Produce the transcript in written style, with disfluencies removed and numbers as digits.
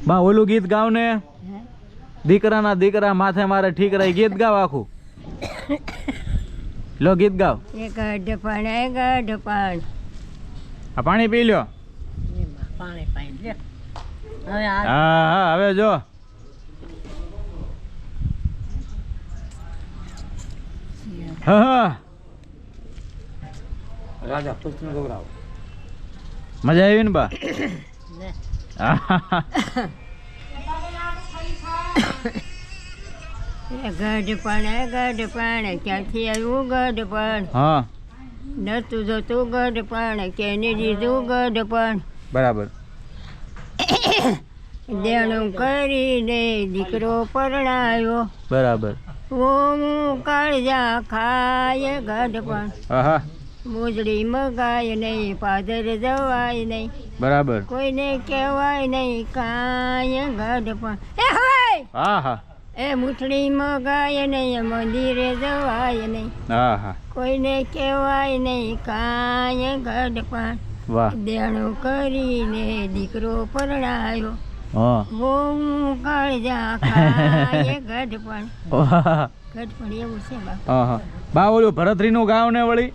બા ઓલું ગીત ગાવ ને, દીકરાના દીકરા માથે મારે ઠીક રહી, ગીત ગાવ આખું. લો ગીત ગાવ. આ પાણી પી લ્યો. હા હવે જો રાજા કૃષ્ણ ગૌરાવ મજા આવી ને બા? ગઢ પણ ક્યાંથી આવ્યું ગઢ પણ? હા નતું જતું ગઢ પણ કેને દીધું ગઢ પણ? બરાબર. દેણું કરીને દીકરો પરણાયો, બરાબર. હું કાળજા ખાય ગઢ પણ. હા મોજડી મગાય નહીં, પાદર જવાય નહીં, બરાબર. કોઈને કહેવાય નહીં કાંય ગઢ પણ. એ હવે હા હા એ મૂઠડી મગાય નહીં, મંદિરે જવાય નહીં, હા હા કોઈને કહેવાય નહીં કાંય ગઢ પણ. વાહ. દેણું કરીને દીકરો પરણાયો, હા હું કાળજા ખાય ગઢ પણ. વાહ. ગઢ પણ એવું છે બાપુ. હા હા બા ઓલું ભરતરી નું ગાવ ને વળી